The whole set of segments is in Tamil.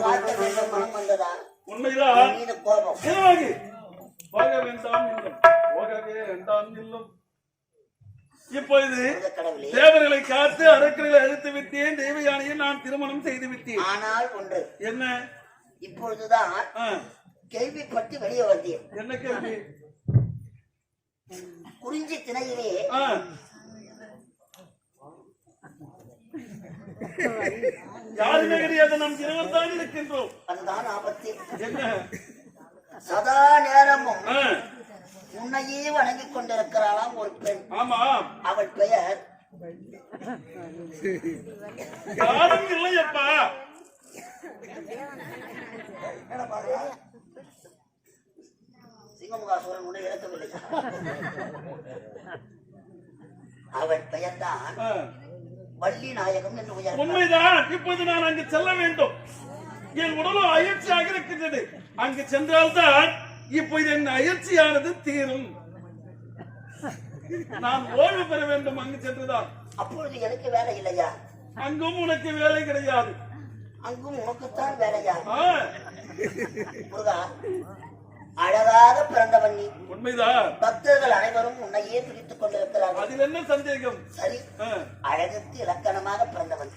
பார்க்க வேண்டும் மனம் வந்ததா? உண்மைதான். மீது கோபம். போக வேண்டாம் இல்லம், போகவே வேண்டாம் இல்லம். இப்பொழுது தேவர்களை காத்து அரக்கர்களை அழித்து விட்டேன், தேவயானையை நான் திருமணம் செய்து விட்டேன். ஆனால் ஒன்று என்ன? இப்பொழுதுதான் கேள்விப்பட்டு வெளியே வந்தேன். என்ன கேள்வி? குறிஞ்சி திணையிலே யாருமே கிடையாது, நம் இருவர் தான் இருக்கின்றோம். அதுதான் ஆபத்து. என்ன? சதா நேரமும் உன்னையே வணங்கிக் கொண்டிருக்கிறாளாம் ஒரு பெண். ஆமா, அவள் பெயர் யாரும் இல்லையப்பா. சிங்கமுகாசுரன் உன்னை இறக்கவில்லை. அவள் பெயர் தான் வள்ளி நாயகம் என்று உயர். உண்மைதான். இப்போது நான் அங்கு செல்ல வேண்டும். என் உடலும் அயற்சியாக இருக்கின்றது. அங்கு சென்றால்தான் இப்போது என் அயற்சியானது தீரும். நான் ஓய்வு பெற வேண்டும் அங்கு சென்றுதான். அப்பொழுது எனக்கு வேலை இல்லையா? அங்கும் உனக்கு வேலை கிடையாது. அங்கும் உனக்குத்தான் வேலையா? முருகா, அழகாக பிறந்தவன் நீ. உண்மைதான். பக்தர்கள் அனைவரும் உன்னையே பிடித்துக் கொண்டிருக்கிறார்கள். அதில் என்ன சந்தேகம்? சரி, அழகுக்கு இலக்கணமாக பிறந்தவன்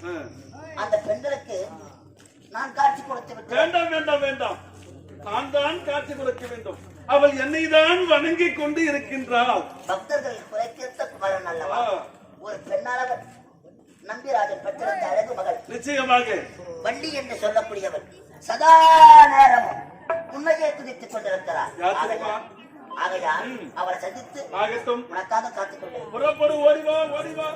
அந்த பெண்களுக்கு நான் காட்சி கொடுத்து விட்டேன். வேண்டாம் வேண்டாம் வேண்டாம், நான் தான் காட்சி கொடுக்க வேண்டும். அவள் என்னை தான் வணங்கி கொண்டு இருக்கின்றாள். பக்தர்கள் குறைக்கேற்ற குமரன் அல்லவா? ஒரு பெண்ணாளவர் நம்பிராஜன் பெற்றெடுத்த அழகு மகள். நிச்சயமாக வள்ளி என்று சொல்லக்கூடியவள் சதா நேரமும் உண்மையை துதித்துக் கொண்டிருக்கிறார். ஆகையால் அவரை சந்தித்து ஆகட்டும், உனக்காக காத்துக் கொண்டிருக்கிறார். புறப்படு, ஓடிவா ஓடிவா.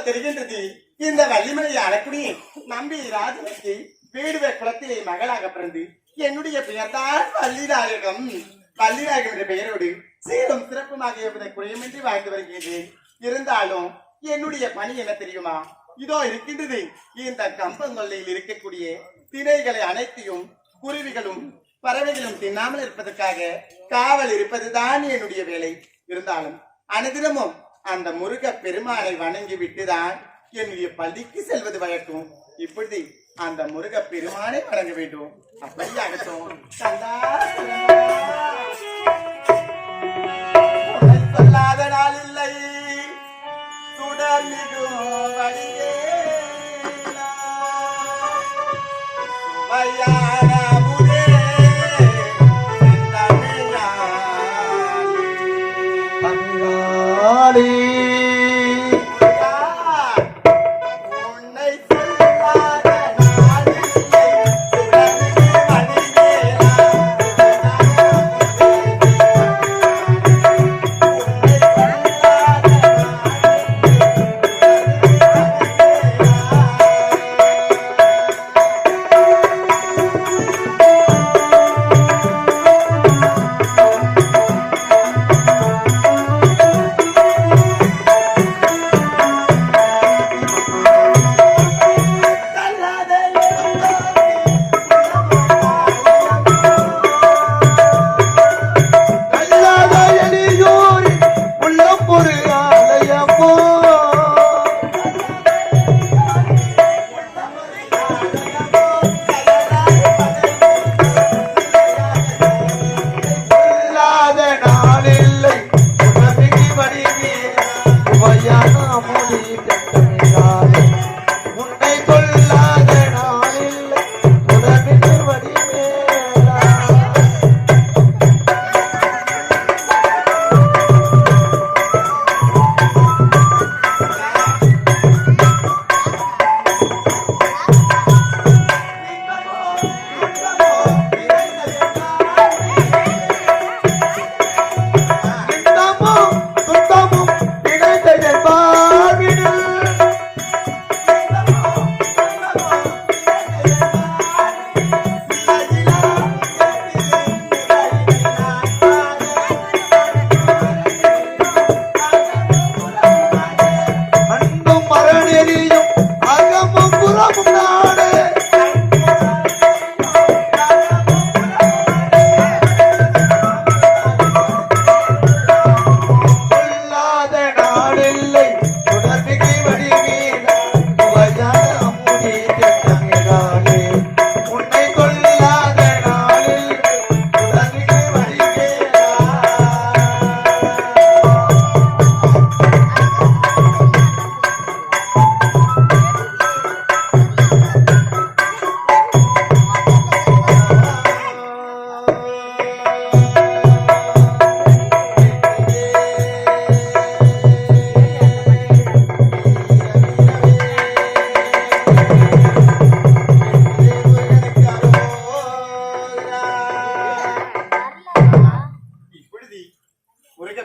தெரிகின்றது இந்த வள்ளிமலை அழக்குடி நம்பி ராஜனுக்கு வீடுவே குலத்திலே மகளாக பிறந்து என்னுடைய பெயர்தான் வள்ளிநாயகம். வள்ளிநாயகம் என்ற பெயரோடு சீரும் சிறப்புமாக இருப்பதை குறையுமின்றி வாழ்ந்து வருகின்றேன். இருந்தாலும் என்னுடைய பணி என்ன தெரியுமா? இதோ இருக்கின்றது. இந்த கம்பங்கொல்லையில் இருக்கக்கூடிய திணைகளை அனைத்தையும் குருவிகளும் பறவைகளும் தின்னாமல் இருப்பதற்காக காவல் இருப்பதுதான் என்னுடைய வேலை. இருந்தாலும் அனுதினமும் அந்த முருக பெருமானை வணங்கி விட்டுதான் என்னுடைய பள்ளிக்கு செல்வது வழக்கம். இப்படி அந்த முருக பெருமானை வணங்க வேண்டும். அப்படியாகட்டும். சொல்லாத நாள் இல்லை சுடமிகும்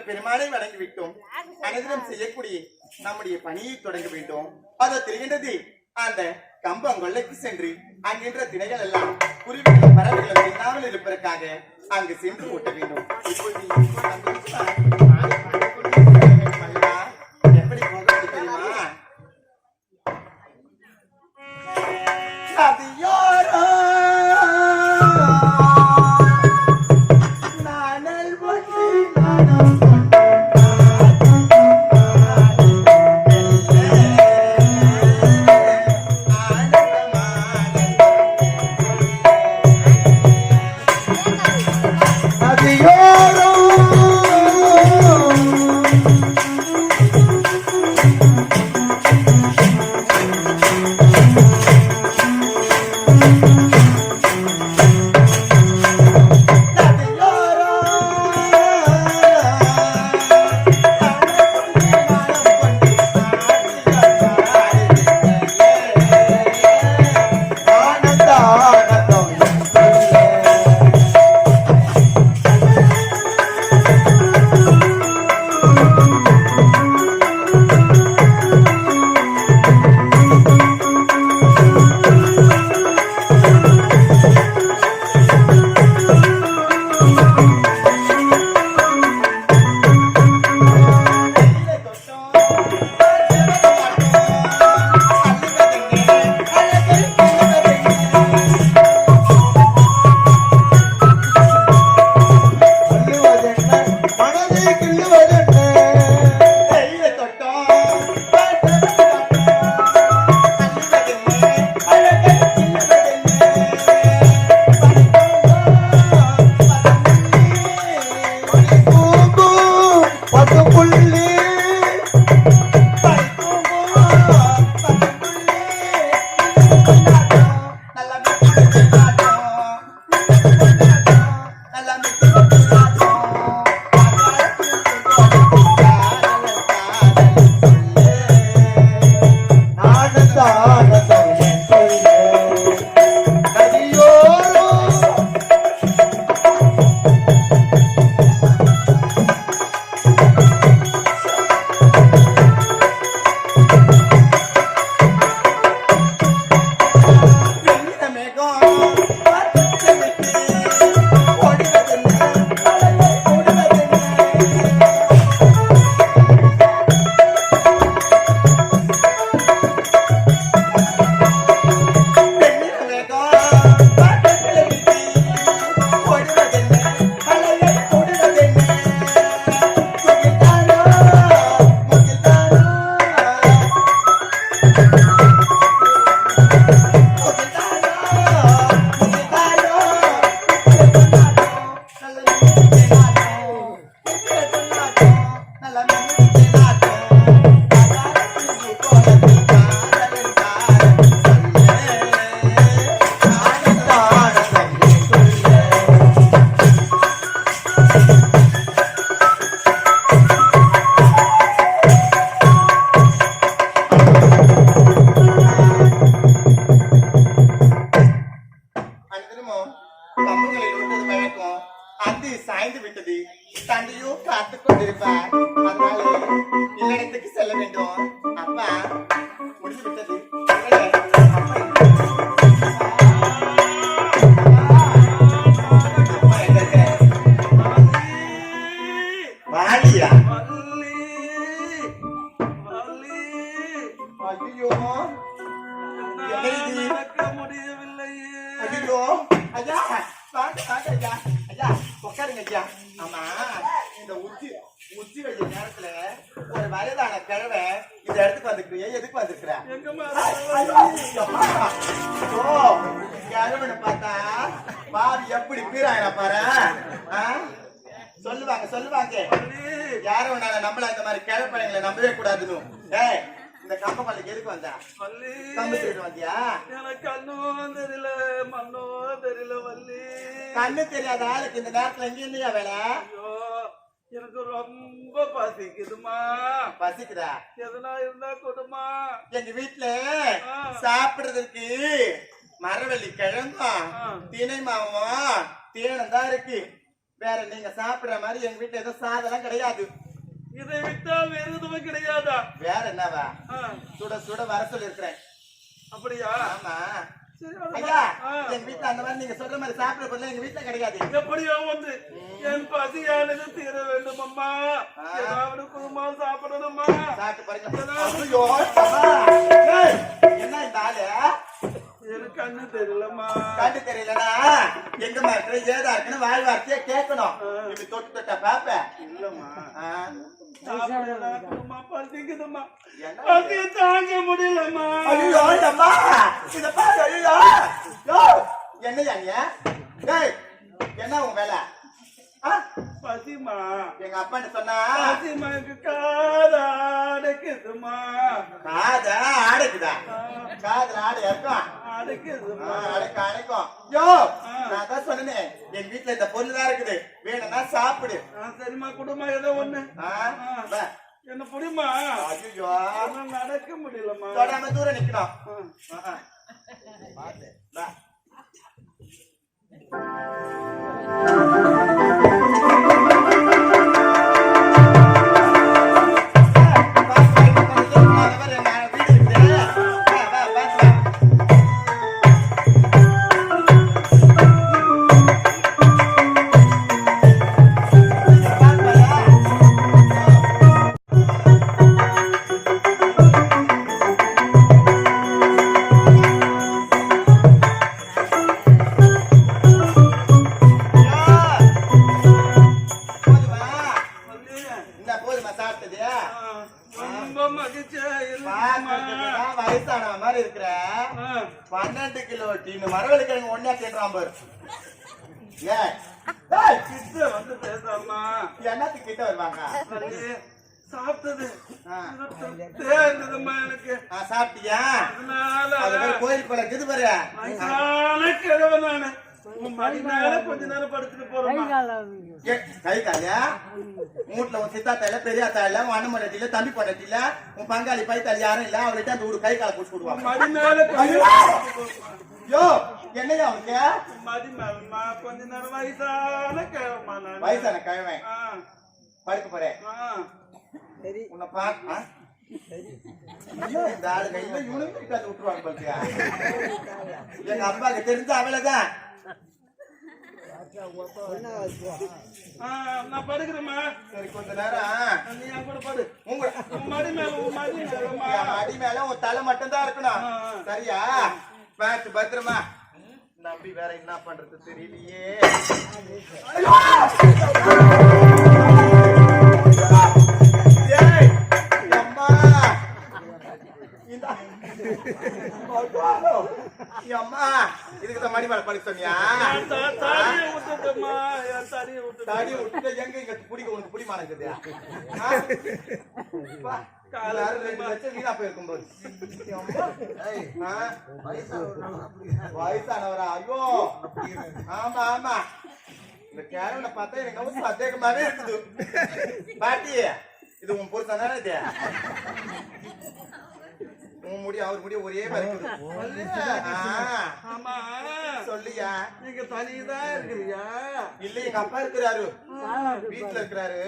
பெருமானை வணங்கி விட்டோம். அனைவரும் செய்யக்கூடிய நம்முடைய பணியை தொடங்க வேண்டும். அதோ தெரிகின்றது அந்த கம்பங்கொல்லைக்கு சென்று அங்கின்ற திணைகள் எல்லாம் குருவிகள் பறவைகள் தின்னாமல் இருப்பதற்காக அங்கு சென்று ஓட்ட வேண்டும். எப்படி போகிறது தெரியுமா? Adiós. பட்டுப்புள்ளி சாய்ந்து விட்டது. தந்தையும் காத்துக் கொண்டிருப்பார். அதனால இல்லடத்துக்கு செல்ல வேண்டும். அப்பா முடிந்து விட்டது. வாடியா ஐயோ முடியவில்லை. ஐயோ ஐயா ஐயா ஐயா உட்காருங்க ஐயா. ஆமா இந்த உச்சி வெள்ள நேரத்துல ஒரு வயதான கிழவை இந்த இடத்துக்கு வந்துருக்கிறியா? எதுக்கு வந்துருக்கிற? கிழவனை பார்த்தா பாவி எப்படி பீராயன பாரு. சொல்லுவாங்க யாரும் வேணாலும் நம்மள இந்த மாதிரி கிழப்பைங்களை நம்பவே கூடாதுன்னு. ஏய் இந்த கம்ப பள்ளிக்கு எதுக்கு வந்தா? கம்பு செய்து வந்தியா? எனக்கு கண்ணும் தெரியல மண்ணோ தெரியல வள்ளி. கண்ணு தெரியாத ஆளுக்கு இந்த நேரத்துல எங்க இல்லையா வேலை? ஐயோ எனக்கு ரொம்ப பசிக்குதுமா. பசிக்குதா? எதுனா இருந்தா கொடுமா. எங்க வீட்டுல சாப்பிடுறதுக்கு மரவள்ளி கிழங்கும் திணை மாவும் தேனும் தான் இருக்கு. வேற நீங்க சாப்பிடுற மாதிரி எங்க வீட்டுல எதுவும் சாதம் கிடையாது. இதை விட்டால் வேற எதுவும் கிடையாதா? வேற என்னவா? சுட சுட வர சொல்லி இருக்கிறேன். அப்படியா? ஆமா ஐயா எங்க வீட்டுல அந்த மாதிரி நீங்க சொல்ற மாதிரி சாப்பிட பொருள் எங்க வீட்டுல கிடையாது. எப்படியோ வந்து என் பசியானது தீர வேண்டும் அம்மா. ஏதாவது குருமா சாப்பிடணுமா? சாப்பிட்டு பாருங்க. என்ன இந்த ஆளு? எனக்கு கண்ணு தெரியலம்மா. கண்ணு தெரியலனா எங்க மாதிரி ஏதா இருக்குன்னு வாய் வார்த்தையே கேட்கணும். இப்படி தொட்டு தொட்டா பாப்ப இல்லம்மா. பசிக்குதுமா. பசிய தாங்க முடியலம்மா. ஐயோ அம்மா இத பாரு. ஐயோ என்னையா என்ன உன் வேலை? பசிமா எங்க அப்பான்னு சொன்னா பசிமா எனக்கு காது அடைக்குதுமா. காது அடைக்குதா? காதுல ஆடை இருக்கும் அடைக்குதுமா. அடைக்கும். யோ நான் தான் சொன்னேன் எங்க வீட்டுல இந்த பொருள் தான் இருக்குது. வேணும்னா சாப்பிடு. சரிம்மா குடும்பம் ஏதோ ஒண்ணு என்ன புரியுமா? ஐயோ நடக்க முடியலம்மா. தொடாம தூரம் நிக்கணும். வயசான மாதிரி இருக்கிற 12 கிலோ டீன் மரவள்ளி கிழங்கு ஒண்ணா கேட்டுறான் பாரு. ஏய், கிட்ட வந்து பேசாமா என்னத்துக்கு கிட்ட வருவாங்க? சாப்பிட்டது ஆ. இருந்ததுமா எனக்கு சாப்பிட்டியா? அதனால அது மாதிரி கோயில் போல இருக்குது பாரு. வயசான கிழவன் நானு உன் மடி மேல கொஞ்ச நேரம் படுத்துட்டு போறோமா ஏ, கை காலியா? வீட்டுல உன் சித்தாத்தா இல்ல, பெரியாத்தா இல்ல, உன் அண்ணன் பொண்டாட்டி இல்ல, தம்பி பொண்டாட்டி இல்ல, உன் பங்காளி பைத்தாளி யாரும் இல்ல, அவர்கிட்ட அந்த ஒரு கை காலை புடிச்சு விடுவாங்க. மடி மேல ஐயோ! யோ, என்னையா அவனுக்கு? மடி மேலமா கொஞ்ச நேரம் வயசான கிழவமா நான் வயசான கிழவன் படுக்க போறேன். உன்னை பாக்க இந்த ஆளு கையில இவனுக்கு கிட்ட விட்டுருவாங்க பாத்தியா? எங்க அப்பாவுக்கு தெரிஞ்ச அவளைதான். நான் படுக்கிறேம்மா. சரி, கொஞ்ச நேரம் நீ என் கூட படு. உங்க உன் மடி மேலமா என் அடி மேல உன் தலை மட்டும் தான் இருக்கணும். சரியா? பார்த்து பத்திரமா. நம்பி வேற என்ன பண்றது தெரியலையே. ஏய், அம்மா. அம்மா, இதுக்கு தான் மணி மேல படுக்க சொன்னியா? தாடி விட்டுட்டு எங்க இங்க பிடிக்க உனக்கு பிடிமான இருக்குதா? வீணா போயிருக்கும் போது வயசானவரா? ஐயோ, ஆமா ஆமா, இந்த கேரள பார்த்தா எனக்கு சந்தேகமாவே இருக்குது. பாட்டி, இது உன் புருஷன் தானே? இது உன் முடி அவர் முடி ஒரே மாதிரி சொல்லியா? நீங்க தனிதான் இருக்கிறியா? இல்ல, எங்க அப்பா இருக்கிறாரு, வீட்டுல இருக்கிறாரு.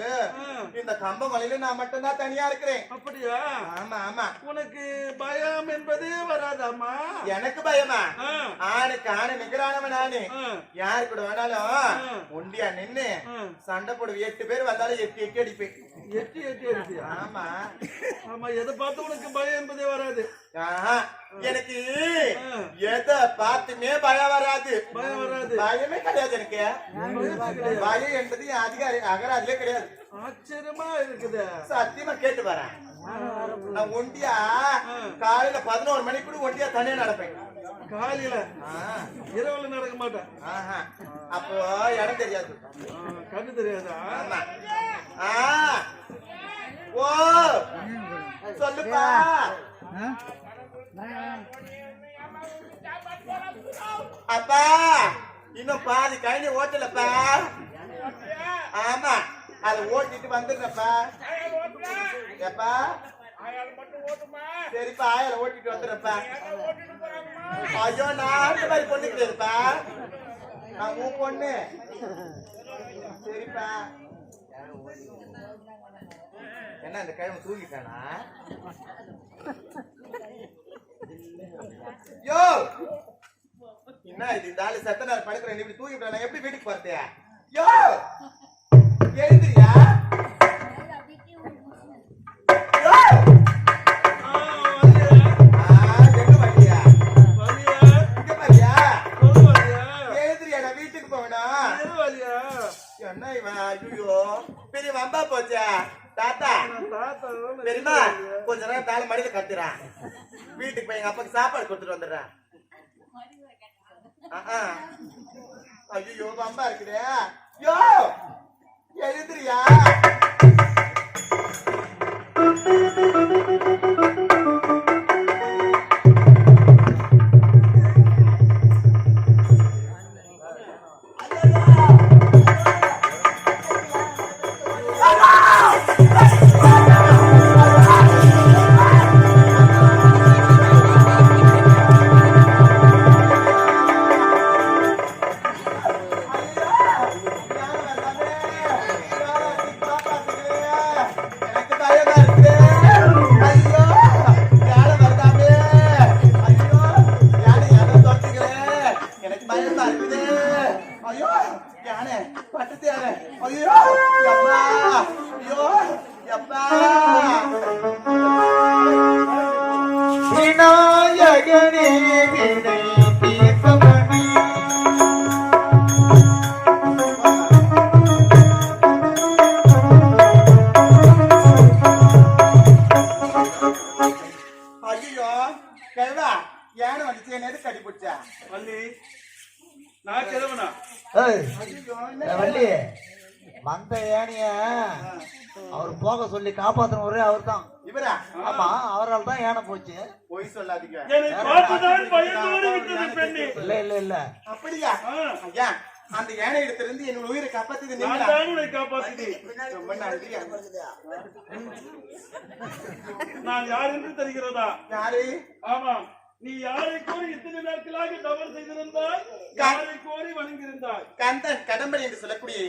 இந்த கம்ப மலையில நான் மட்டும் தான் தனியா இருக்கிறேன். அப்படியா? ஆமா ஆமா. உனக்கு பயம் என்பதே வராதாமா? எனக்கு பயமா? ஆணுக்கு ஆணு நிகரானவன் நானு. யாரு கூட வேணாலும் ஒண்டியா நின்னு சண்டை போடுவேன். 8 பேர் வந்தாலும் 8 எட்டு அடிப்பேன். 8 அடிப்பியா? ஆமா ஆமா. எதை பார்த்து உனக்கு பயம் என்பதே வராது? எனக்கு எதை பார்த்துமே பயம் வராது. பயம் வராது? பயமே கிடையாது எனக்கு. பயம் என்பது அதிகாரி அகராதிலே கிடையாது. ஆச்சரியமா இருக்குது. சத்தியமா கேட்டு வரேன். நான் ஒண்டியா காலையில 11 மணிக்கு கூட ஒண்டியா தனியா நடப்பேன். காலையில? இரவுல நடக்க மாட்டேன். அப்போ இடம் தெரியாது, கண்ணு தெரியாதா? ஓ, சொல்லுப்பா. அப்பா, இன்னும் பாதி கழனி ஓட்டலப்பா. ஆமா, அதை ஓட்டிட்டு வந்துடுறப்பா. எப்பா? சரிப்பா, ஆயில ஓட்டிட்டு வந்துடுறப்பா. ஐயோ, நான் அந்த மாதிரி பொண்ணு கிடையாதுப்பா, நான் உன் பொண்ணு. சரிப்பா. என்ன இந்த கிழமை தூங்கிட்டானா? யோ, என்ன இது? இந்த ஆளு செத்த நேரம் படுக்கிறேன், இப்படி தூங்கிட்டானா? எப்படி வீட்டுக்கு போறதே? யோ, எழுந்திரியா? எங்க வழியா? இங்க வழியா? எழுந்திரியா, வீட்டுக்கு போவேணும். என்ன இவன்? ஐயோ, பெரிய வம்பா போச்சா? தாத்தா, பெரியமா, கொஞ்ச நேரம் தாழ மடியில கத்துறான். வீட்டுக்கு போய் எங்க அப்பாக்கு சாப்பாடு கொடுத்துட்டு வந்துடுறேன். ஐயோ, வம்பா இருக்குதே. யோ, எழுந்திரியா? ஏய், வள்ளி மந்த ஏனிய அவர் போக சொல்லி காப்பாத்தின ஒரே அவர் தான். இவரா? ஆமா, அவரால் தான் ஏனை போச்சு. போய் சொல்லாதீங்க. என்னை பார்த்துதான் பயந்தோடி விட்டது பெண்ணே. இல்ல இல்ல இல்ல, அப்படியா? ஐயா, அந்த யானை இடத்துல இருந்து என்னோட உயிரை காப்பாத்தியது நான் நீங்களா? தான் உன்னை காப்பாத்தினேன். பின்னாடி ரொம்ப நன்றி. வருகுதா? நான் யார் என்று தெரிகிறதா? யாரு? ஆமாம், நீ யாரை கோரி இத்தனை நாட்களாக தவறு செய்திருந்தாய், யாரை கோரி வணங்கியிருந்தாய்? கந்தன் கடம்பன் என்று சொல்லக்கூடிய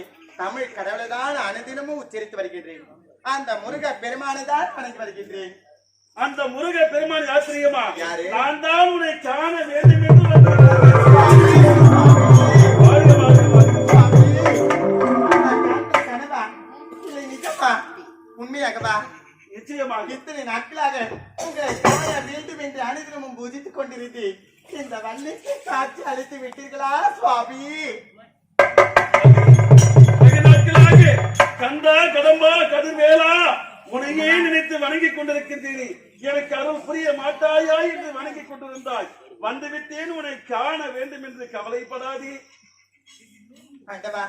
தமிழ் கடவுளை தான் அனுதினமும் உச்சரித்து வருகின்றேன். அந்த முருக பெருமானை தான் வணங்கி வருகின்றேன். அந்த முருக பெருமான் ஆச்சரியமா? யாரு? நான் தான் உன்னை காண வேண்டும் என்று வந்திருக்கிறேன். வாழ்க, வாழ்க, வாழ்க. கனவா இல்லை நிஜமா? உண்மையாகவா? நிச்சயமாக இத்தனை நாட்களாக உங்களை காண வேண்டும் என்று அனுதினமும் பூஜித்துக் கொண்டிருந்தேன். இந்த வள்ளிக்கு காட்சி அளித்து விட்டீர்களா சுவாமி? வெகு நாட்களாக கந்தா கடம்பா கதிர்வேலா உன்னையே நினைத்து வணங்கிக் கொண்டிருக்கின்றேன். எனக்கு அருள் புரிய மாட்டாயா என்று வணங்கிக் கொண்டிருந்தாய். வந்துவிட்டேன், உன்னை காண வேண்டும் என்று கவலைப்படாதே. ஆண்டவா,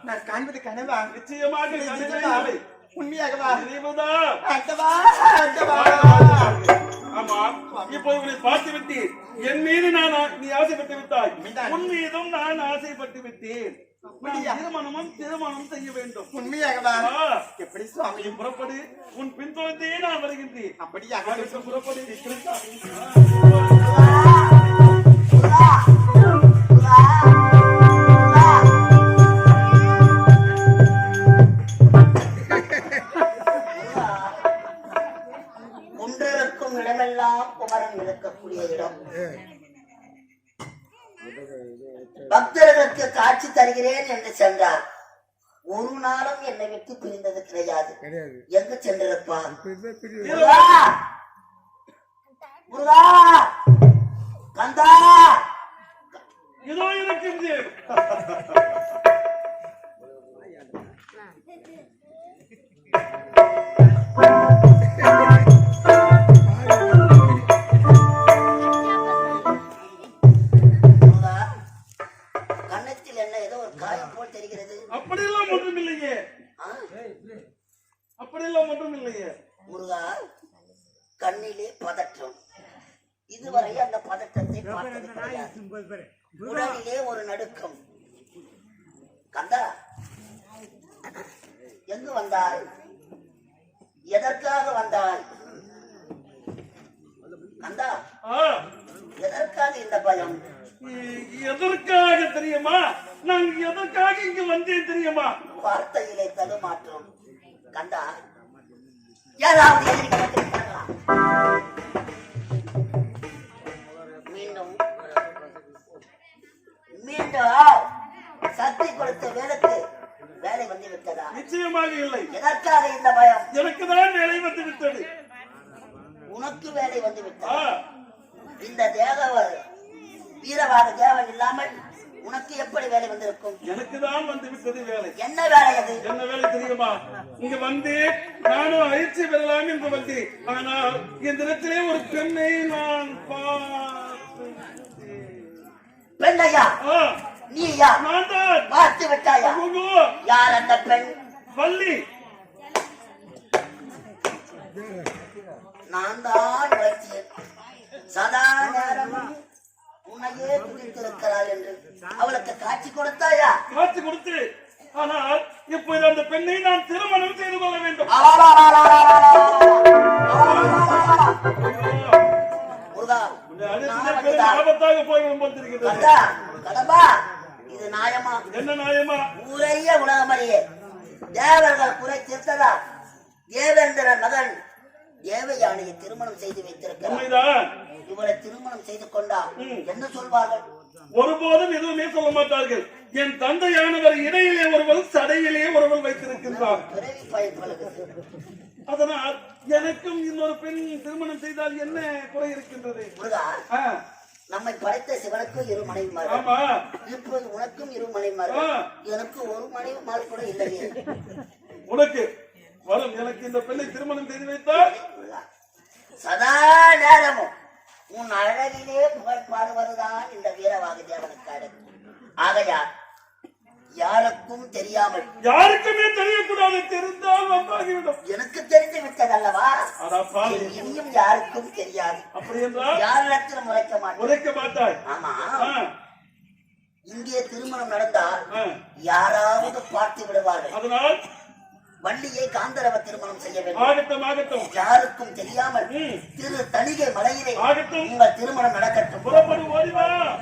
நான் காண்பது கனவா? நிச்சயமாக இல்லை, கனவே நிஜமா? இல்லை. உண்மையாகவா? நினைவுதான். ஆண்டவா, ஆண்டவா. ஆமா, இப்போது உன்னை பார்த்து விட்டேன். என் மீது நீ ஆசைப்பட்டு விட்டாய். உன் மீதும் நான் ஆசைப்பட்டு விட்டேன். திருமணம் செய்ய வேண்டும். உண்மையாகவா? எப்படி சுவாமி? புறப்படு, உன் பின்தொடர்ந்தே நான் வருகின்றேன். அப்படியாக புறப்படு. குன்றிருக்கும் இடமெல்லாம் குமரன் இருக்கக்கூடிய இடம். பக்தர்களுக்கு காட்சி தருகிறேன் என்று சென்றார். ஒரு நாளும் என்னை விட்டு பிரிந்தது கிடையாது. எங்கு சென்றிருப்பார்? முருகா! முருகா! கந்தா! இதோ இருக்கின்றேன். முருகா, கன்னத்தில் என்ன ஏதோ ஒரு காயம் போல் தெரிகிறது. அப்படியெல்லாம் ஒன்றும் இல்லையே. ஆ? அப்படியெல்லாம் ஒன்றும் இல்லையே. முருகா, கண்ணிலே பதற்றம். இதுவரை அந்த பதற்றத்தை பார்த்தது கிடையாது. உடலிலே ஒரு நடுக்கம். கந்தா, எங்கு வந்தாய்? எதற்காக வந்தாய்? கந்தா, எதற்காக இந்த பயம்? எதற்காக தெரியுமா? நான் எதற்காக இங்கு வந்தேன் தெரியுமா? வார்த்தையிலே தடுமாற்றம். கந்தா, யாராவது எதிரிகள் வந்திருக்கிறார்களா? மீண்டும் மீண்டும் சக்தி கொடுத்த வேலைக்கு வேலை வந்து விட்டதா? நிச்சயமாக இல்லை. எதற்காக இந்த பயம்? எனக்கு தான் வேலை வந்து விட்டது. உனக்கு வேலை வந்து விட்டதா? இந்த வீரவாத தேவன் இல்லாமல் உனக்கு எப்படி வேலை வந்திருக்கும்? எனக்கு தான் வந்து விட்டது வேலை. என்ன வேலை அது? என்ன வேலை தெரியுமா? இங்க வந்து நானும் அழிச்சு பெறலாம் என்று வந்தேன். ஆனால் இந்த இடத்திலே ஒரு பெண்ணை நான் பெண்ணையா? நீயா? நான் தான். பார்த்து விட்டாயா? யார் அந்த பெண்? வள்ளி. நான் தான் உழைத்தேன். சதா நேரமும் உன்னையே பிடித்திருக்கிறாள் என்று அவளுக்கு காட்சி கொடுத்தாயா? காட்சி கொடுத்து, ஆனால் இப்போது அந்த பெண்ணை நான் திருமணம் செய்து கொள்ள வேண்டும். ஆபத்தாக போய் வந்திருக்கிறது. இது நியாயமா? என்ன நியாயமா? ஊரைய உலகமறியே தேவர்கள் குறை தீர்த்ததா? தேவேந்திரன் மகன் தேவயானையை திருமணம் செய்து வைத்திருக்கிறார். இவரை திருமணம் செய்து கொண்டா என்ன சொல்வார்கள்? ஒருபோதும் எதுவுமே சொல்ல மாட்டார்கள். என் தந்தையானவர் இடையிலே ஒருவள் சடையிலே ஒருவள் வைத்திருக்கின்றார். அதனால் எனக்கும் இன்னொரு பெண் திருமணம் செய்தால் என்ன குறை இருக்கின்றது? நம்மை படைத்த சிவனுக்கும் 2 மனைவிமார்கள். இப்போது உனக்கும் 2 மனைவிமார்கள். எனக்கு ஒரு மனைவிமார் கூட இல்லையே. உனக்கு வரும். எனக்கு இந்த பெண்ணை திருமணம் செய்து வைத்தால் சதா நேரமும் உன் அழகிலே புகழ் பாடுவதுதான் இந்த வீரவாக தேவனுக்கு அழகு. ஆகையால் யாருக்கும் தெரியாமல் யாருக்குமே தெரியக்கூடாது, தெரிந்தால் வம்பாகிவிடும். எனக்கு தெரிந்து விட்டதல்லவா? அதாப்பா, இனியும் யாருக்கும் தெரியாது. அப்படி என்றால் யாரிடத்திலும் உரைக்க மாட்டேன். உரைக்க மாட்டாய். ஆமா, ஆ, இங்கே திருமணம் நடந்தால் ஆ. யாராவது பார்த்து விடுவார்கள். அதனால் வள்ளியை காந்தரவ திருமணம் செய்ய வேண்டும். ஆகட்டும் ஆகட்டும். யாருக்கும் தெரியாமல் திரு தணிகை மலையிலே ஆகட்டும். உங்கள் திருமணம் நடக்கட்டும். புறப்படு, ஓடி வா.